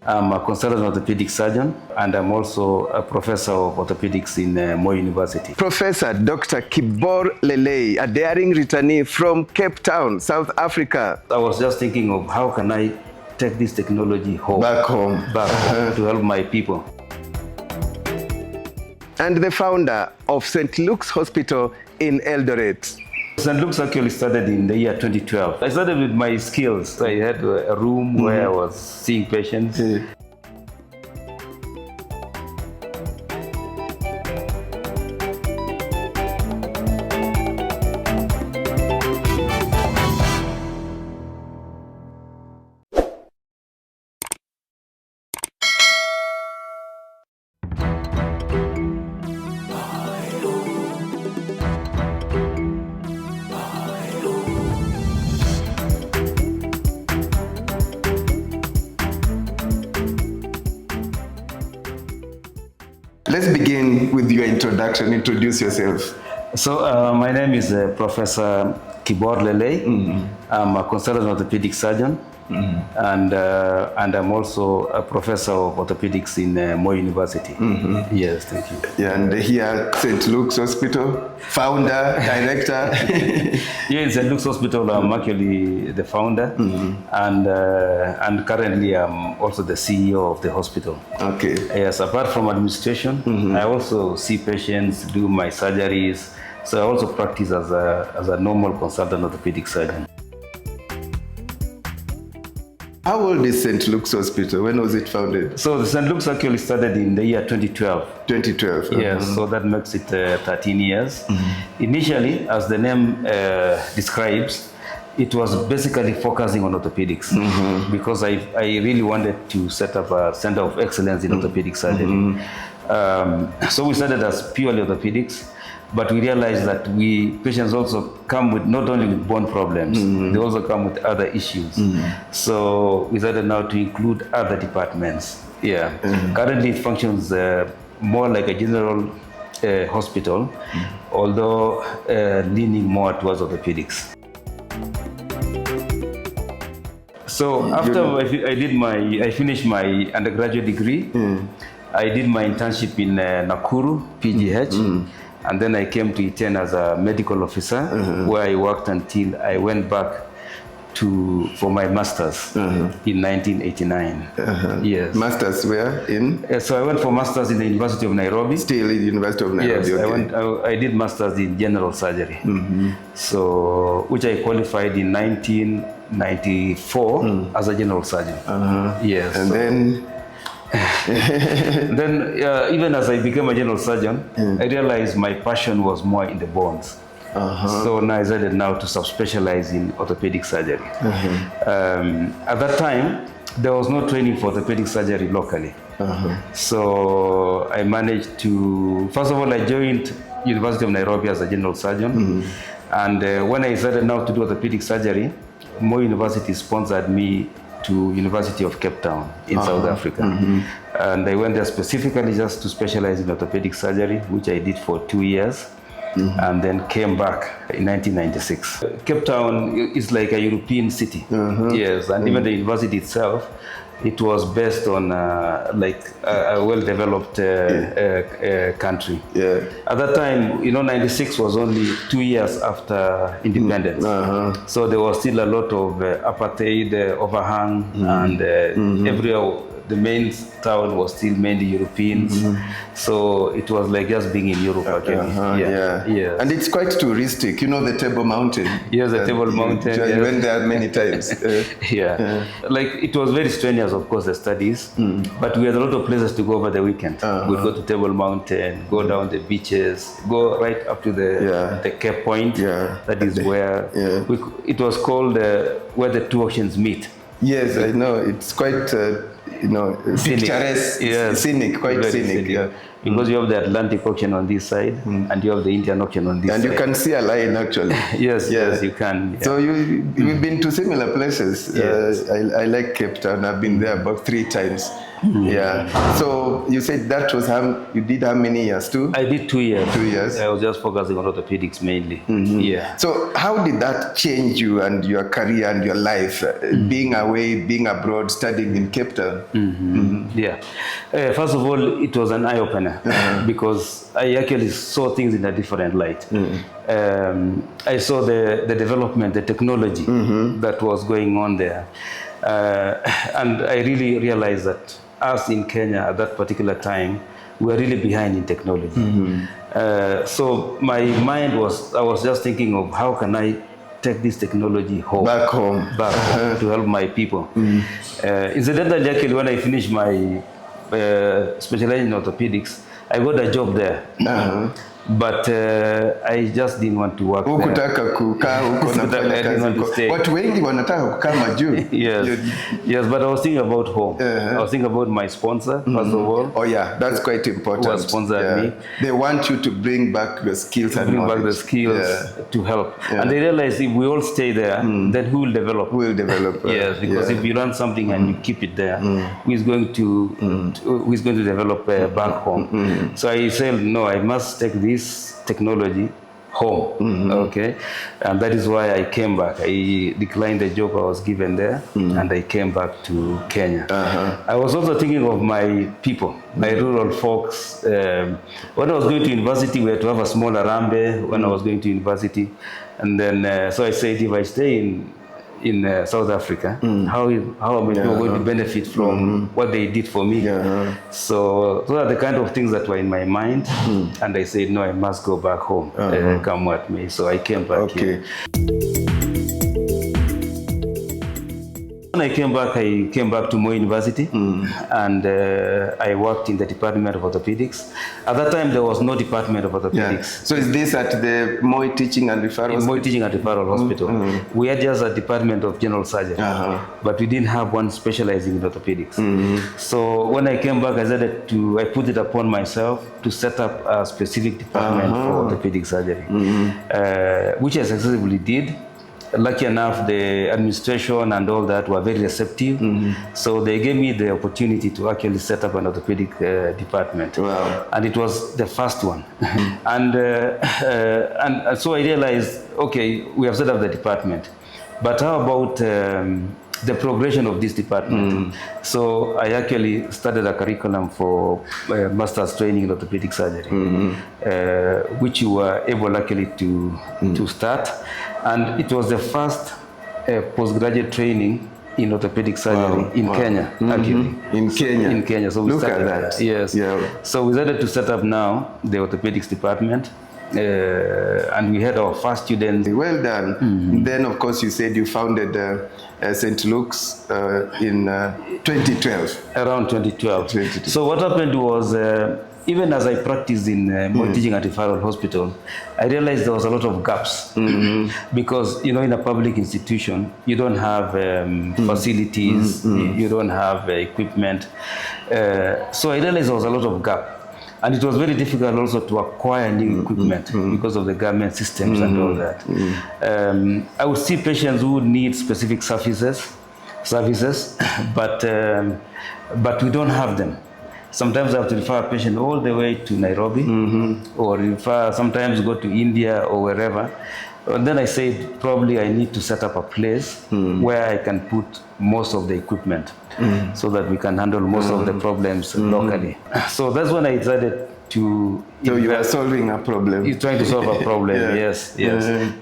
I'm a consultant orthopedic surgeon, and I'm also a professor of orthopedics in Moi University. Professor Dr. Kibor Lelei, a daring returnee from Cape Town, South Africa. I was just thinking of how can I take this technology home, Back home to help my people. And the founder of St. Luke's Hospital in Eldoret. St. Luke's actually started in the year 2012. I started with my skills. I had a room where I was seeing patients. Let's begin with your introduction. Introduce yourself. So my name is Professor Kibor Lelei. I'm a consultant orthopedic surgeon, and I'm also a professor of orthopedics in Moi University. Yes, thank you. Yeah, and here at St. Luke's Hospital, founder, director. Yeah, in St. Luke's Hospital, I'm actually the founder, and currently I'm also the CEO of the hospital. Okay. Yes, apart from administration, I also see patients, do my surgeries. So I also practice as a normal consultant orthopedic surgeon. How old is St. Luke's Hospital? When was it founded? So the St. Luke's actually started in the year 2012. 2012. Yes, so that makes it 13 years. Initially, as the name describes, it was basically focusing on orthopedics because I really wanted to set up a center of excellence in orthopedic surgery. So we started as purely orthopedics, but we realized that patients also come with not only with bone problems, they also come with other issues. So we started now to include other departments. Yeah. Currently it functions more like a general hospital, although leaning more towards orthopedics. So after I finished my undergraduate degree, I did my internship in Nakuru, PGH. And then I came to Iten as a medical officer, where I worked until I went back for my master's in 1989. Yes. Master's where in? So I went for master's in the University of Nairobi. Still in the University of Nairobi. Yes, okay. I did master's in general surgery. So which I qualified in 1994 as a general surgeon. Yes. And then. Then even as I became a general surgeon, I realized my passion was more in the bones. So now I decided now to subspecialize in orthopedic surgery. At that time, there was no training for orthopedic surgery locally. So I managed to, first of all, I joined University of Nairobi as a general surgeon. And when I decided now to do orthopedic surgery, Moi University sponsored me to University of Cape Town in South Africa. And I went there specifically just to specialize in orthopedic surgery, which I did for 2 years, and then came back in 1996. Cape Town is like a European city. Yes, and even the university itself, it was based on like a well-developed country. At that time, 96 was only 2 years after independence. So there was still a lot of apartheid overhang, and everywhere. The main town was still mainly Europeans, so it was like just being in Europe again. Yeah. And it's quite touristic, the Table Mountain. Yes, the Table Mountain. I went there many times. Like it was very strenuous, of course, the studies, but we had a lot of places to go over the weekend. We'd go to Table Mountain, go down the beaches, go right up to the Cape Point. That is where it was called where the two oceans meet. Yes, I know. It's quite, picturesque, scenic, quite scenic. Because you have the Atlantic Ocean on this side, and you have the Indian Ocean on this side. And you can see a line, actually. Yes, you can. So we've been to similar places. I like Cape Town. I've been there about 3 times. So you said that was you did how many years too? I did 2 years. 2 years. I was just focusing on orthopedics mainly. So how did that change you and your career and your life, being away, being abroad, studying in Cape Town? Yeah. First of all, it was an eye-opener because I actually saw things in a different light. I saw the development, the technology that was going on there. And I really realized that us in Kenya at that particular time, we were really behind in technology. So my mind was, I was just thinking of how can I take this technology home. Back home. To help my people. Incidentally, actually, when I finished my specialization in orthopedics, I got a job there. But I just didn't want to work there. Hukutaka kukaa huko na kufanya kazi huko. Watu wengi wanataka kukaa majuu. Yes, but I was thinking about home. I was thinking about my sponsor, first of all. Oh yeah, that's quite important. Who sponsored me. They want you to bring back the skills and knowledge. Bring back the skills to help. And they realize if we all stay there, then who will develop? Who will develop? Yes, because if you run something and you keep it there, who is going to develop back home? So I said, no, I must take this technology home. Okay, and that is why I came back. I declined the job I was given there, and I came back to Kenya. I was also thinking of my people, my rural folks. When I was going to university, we had to have a small arambe when I was going to university, and then so I said, if I stay in South Africa, how am I going to benefit from what they did for me? So those are the kind of things that were in my mind, and I said, no, I must go back home, come what may. So I came back here. When I came back to Moi University, and I worked in the Department of Orthopedics. At that time, there was no Department of Orthopedics. So is this at the Moi Teaching and Referral Hospital? Moi Teaching and Referral Hospital. We had just a Department of General Surgery, but we didn't have one specializing in orthopedics. So when I came back, I put it upon myself to set up a specific department for orthopedic surgery, which I successfully did. Lucky enough, the administration and all that were very receptive. So they gave me the opportunity to actually set up an orthopedic department. Wow. And it was the first one. And so I realized, okay, we have set up the department, but how about the progression of this department? So I actually started a curriculum for master's training in orthopedic surgery, which you were able actually to start. And it was the first postgraduate training in orthopedic surgery in Kenya, actually. In Kenya? In Kenya. So we Look started, at that. Yes. So we started to set up now the orthopedics department. And we had our first students. Well done. Then, of course, you said you founded St. Luke's in 2012. Around 2012. So what happened was, even as I practiced in Moi Teaching and Referral Hospital, I realized there was a lot of gaps. Because, you know, in a public institution, you don't have facilities, you don't have equipment. So I realized there was a lot of gap. And it was very difficult also to acquire new equipment because of the government systems and all that. I would see patients who need specific services, but we don't have them. Sometimes I have to refer a patient all the way to Nairobi, or sometimes go to India or wherever. And then I said, probably I need to set up a place where I can put most of the equipment so that we can handle most of the problems locally. So that's when I decided to... So you are solving a problem. You're trying to solve a problem, yes.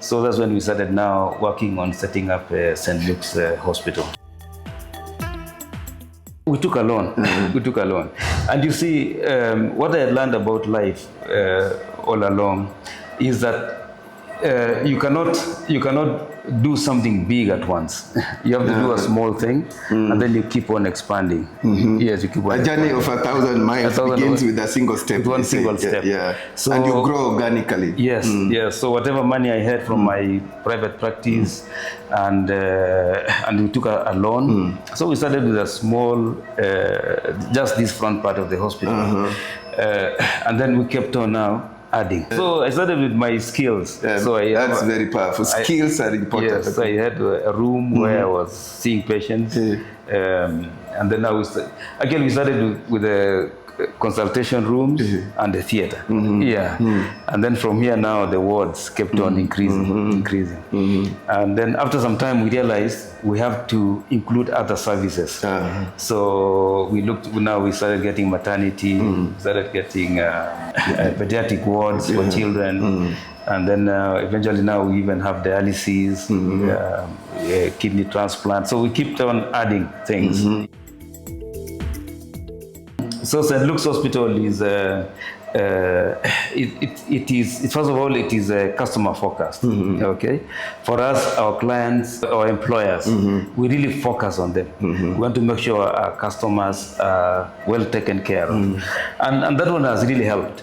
So that's when we started now working on setting up St. Luke's Hospital. We took a loan. We took a loan. And you see, what I had learned about life all along is that you cannot do something big at once. You have to do a small thing, and then you keep on expanding. Yes, you keep on. A journey of 1,000 miles begins with a single step. With one single step. So, and you grow organically. Yes, yes. So whatever money I had from my private practice, and we took a loan. So we started with a small, just this front part of the hospital, and then we kept on now adding. So I started with my skills. So that's very powerful. Skills are important. Yes, I had a room where I was seeing patients, and then we started with consultation rooms and the theater. Yeah. And then from here now the wards kept on increasing. And then after some time we realized we have to include other services. So we started getting maternity, started getting pediatric wards for children. And then eventually now we even have dialysis, kidney transplant. So we keep on adding things. So St. Luke's Hospital is, first of all, it is customer focused, okay? For us, our clients, our employers, we really focus on them. We want to make sure our customers are well taken care of. And that one has really helped.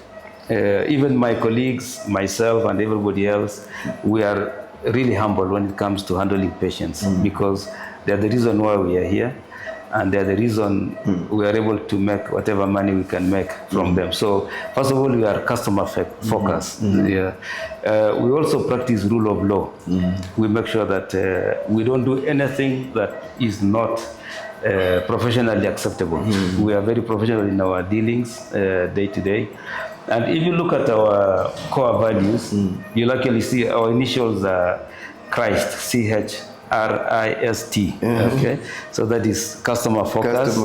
Even my colleagues, myself, and everybody else, we are really humble when it comes to handling patients because they're the reason why we are here. And they're the reason we are able to make whatever money we can make from them. So first of all, we are customer focused. Yeah. We also practice rule of law. We make sure that we don't do anything that is not professionally acceptable. We are very professional in our dealings day to day. And if you look at our core values, you'll actually see our initials are Christ, CHRIST. Okay, so that is customer focus,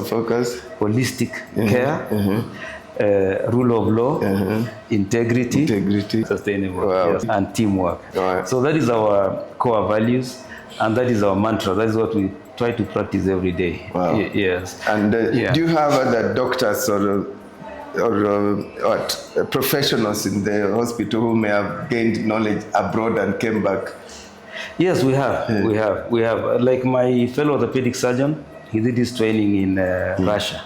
holistic care, rule of law, integrity, sustainable, and teamwork. So that is our core values, and that is our mantra. That is what we try to practice every day. Yes. And do you have other doctors or professionals in the hospital who may have gained knowledge abroad and came back? Yes, we have. We have. Like my fellow orthopedic surgeon, he did his training in Russia.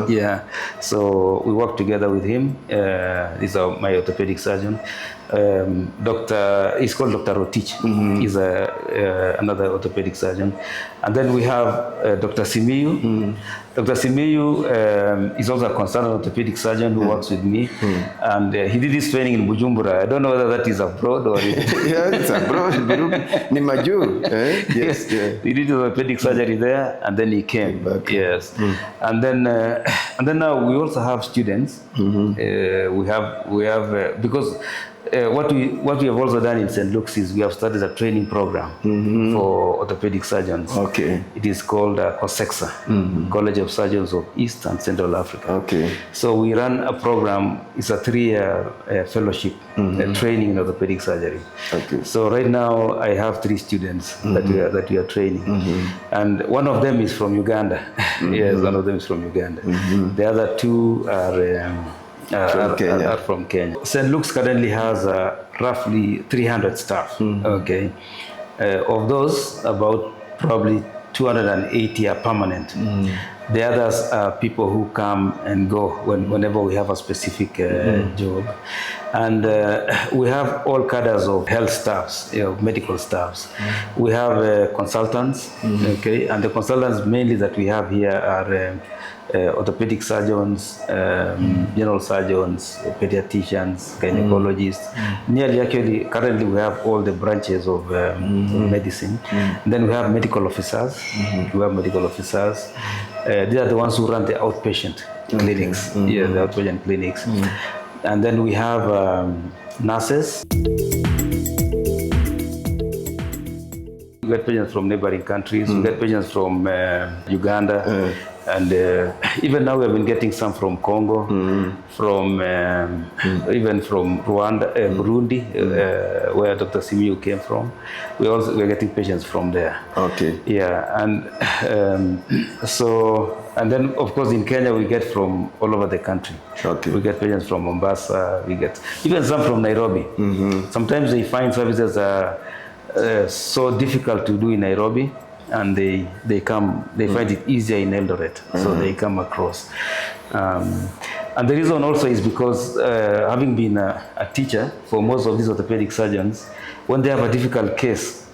Yeah. So we work together with him. He's my orthopedic surgeon. He's called Dr. Rotich. He's another orthopedic surgeon. And then we have Dr. Simiyu. Dr. Simiyu is also a consultant orthopedic surgeon who works with me. And he did his training in Bujumbura. I don't know whether that is abroad or... Yeah, it's abroad. Ni maju. Yes. He did his orthopedic surgery there, and then he came back. Yes. And then now we also have students. We have because what we have also done in St. Luke's is we have started a training program for orthopedic surgeons. Okay. It is called COSEXA, College of Surgeons of East and Central Africa. Okay. So we run a program. It's a 3-year fellowship training in orthopedic surgery. Okay. So right now I have 3 students that we are training, and one of them is from Uganda. Yes, one of them is from Uganda. The other 2 are from Kenya. St. Luke's currently has roughly 300 staff. Okay, of those, about probably 280 are permanent. The others are people who come and go whenever we have a specific job. And we have all cadres of health staffs, medical staffs. We have consultants, okay, and the consultants mainly that we have here are orthopedic surgeons, general surgeons, pediatricians, gynecologists. Nearly, actually, currently we have all the branches of medicine. Then we have medical officers. We have medical officers. They are the ones who run the outpatient clinics. Yeah, the outpatient clinics. And then we have nurses. We get patients from neighboring countries. We get patients from Uganda. And even now we have been getting some from Congo, from even from Rwanda, Burundi, where Dr. Simiyu came from. We're getting patients from there. Okay. Yeah, and and then of course in Kenya we get from all over the country. Okay. We get patients from Mombasa. We get even some from Nairobi. Sometimes they find services are so difficult to do in Nairobi, and they find it easier in Eldoret, so they come across. And the reason also is because having been a teacher for most of these orthopedic surgeons, when they have a difficult case,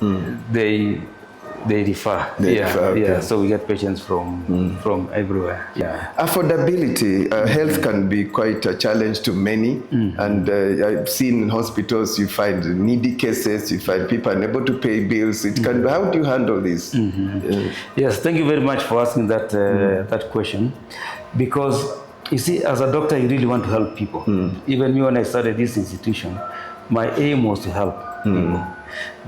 they refer. Yeah. So we get patients from everywhere. Yeah. Affordability, health can be quite a challenge to many, and I've seen in hospitals you find needy cases, you find people unable to pay bills. It can. How do you handle this? Yes, thank you very much for asking that that question, because You see, as a doctor, you really want to help people. Even me, when I started this institution, my aim was to help people.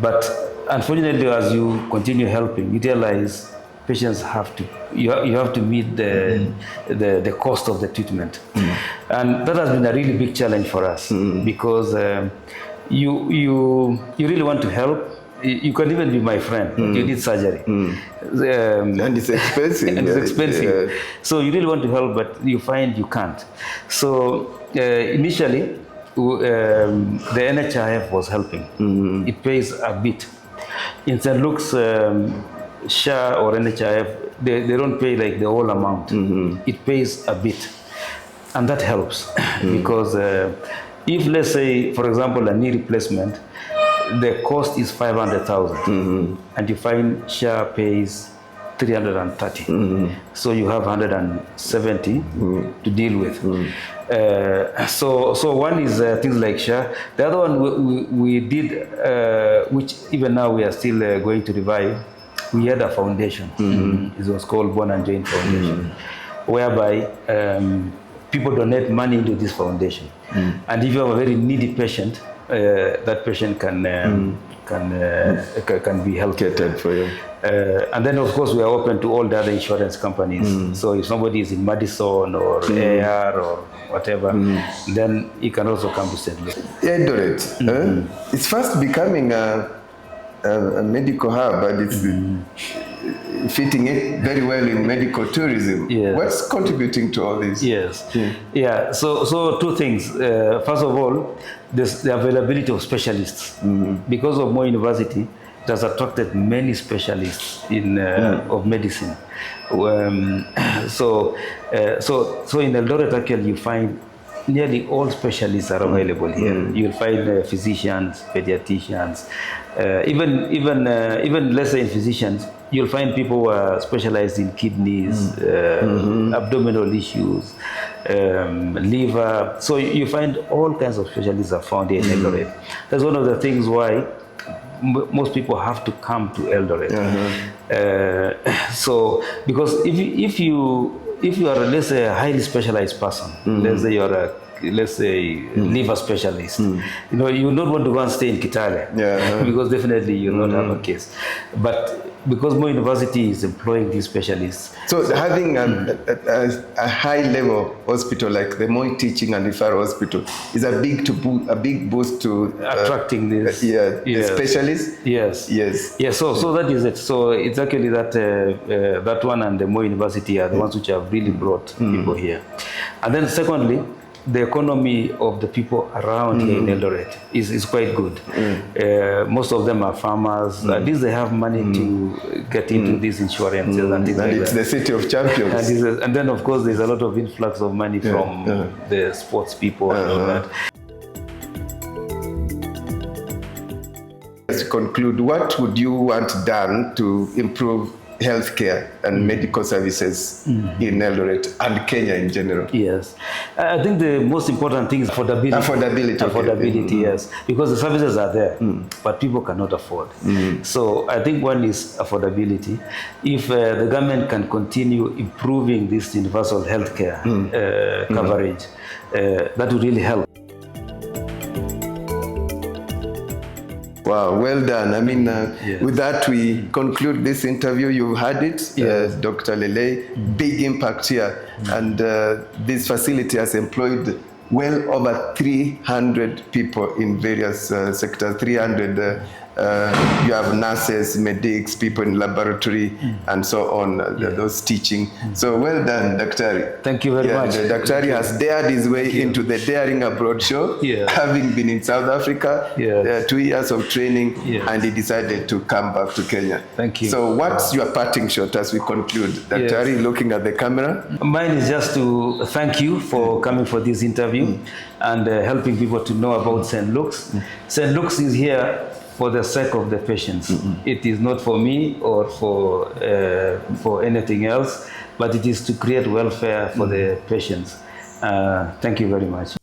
But unfortunately, as you continue helping, you realize patients have to, you have to meet the cost of the treatment. And that has been a really big challenge for us because you really want to help. You can even be my friend, but you need surgery. And it's expensive. And it's expensive. Yeah. So you really want to help, but you find you can't. So initially, the NHIF was helping. It pays a bit. In St. Luke's, SHA or NHIF, they don't pay like the whole amount. It pays a bit. And that helps because if, let's say, for example, a knee replacement, the cost is 500,000 and you find SHA pays 330. So you have 170 to deal with. So one is things like SHA. The other one we did, which even now we are still going to revive, we had a foundation. It was called Born and Joint Foundation, whereby people donate money into this foundation. And if you have a very needy patient, that patient can be helped. Catered for you. And then, of course, we are open to all the other insurance companies. So if somebody is in Madison or AR or whatever, then he can also come to St. Louis. Eldoret, it's fast becoming a medical hub, and it's fitting it very well in medical tourism. Yes. What's contributing to all this? Yes. Yeah. So two things. First of all, there's the availability of specialists. Because of Moi University, it has attracted many specialists in of medicine. So in Eldoret, actually, you find nearly all specialists are available here. You'll find physicians, pediatricians, even let's say in physicians, you'll find people who are specialized in kidneys, abdominal issues, liver. So you find all kinds of specialists are found here in Eldoret. That's one of the things why most people have to come to Eldoret. So because if you are, let's say, a highly specialized person, let's say you're a liver specialist, you know, you don't want to go and stay in Kitale because definitely you'll not have a case. But because Moi University is employing these specialists. So having a high-level hospital like the Moi Teaching and Referral Hospital is a big boost to attracting this. The specialists. Yes. So that is it. So it's actually that one and the Moi University are the ones which have really brought people here. And then secondly, the economy of the people around here in Eldoret is quite good. Most of them are farmers. At least they have money to get into these insurances and things like it's that. the city of champions. And then, of course, there's a lot of influx of money from the sports people and all that. To conclude, what would you want done to improve healthcare and medical services in Eldoret and Kenya in general? Yes. I think the most important thing is affordability. Affordability, yes. Because the services are there, but people cannot afford. So I think one is affordability. If the government can continue improving this universal healthcare coverage, that would really help. Wow, well done. I mean, with that, we conclude this interview. You've had it, Dr. Lelei, big impact here. And this facility has employed well over 300 people in various sectors, 300 you have nurses, medics, people in laboratory, and so on, those teaching. So well done, Daktari. Thank you very much. Daktari has dared his way into the Daring Abroad show, having been in South Africa, 2 years of training, and he decided to come back to Kenya. Thank you. So what's your parting shot as we conclude? Daktari, looking at the camera. Mine is just to thank you for coming for this interview and helping people to know about St. Luke's. St. Luke's is here for the sake of the patients. It is not for me or for anything else, but it is to create welfare for the patients. Thank you very much.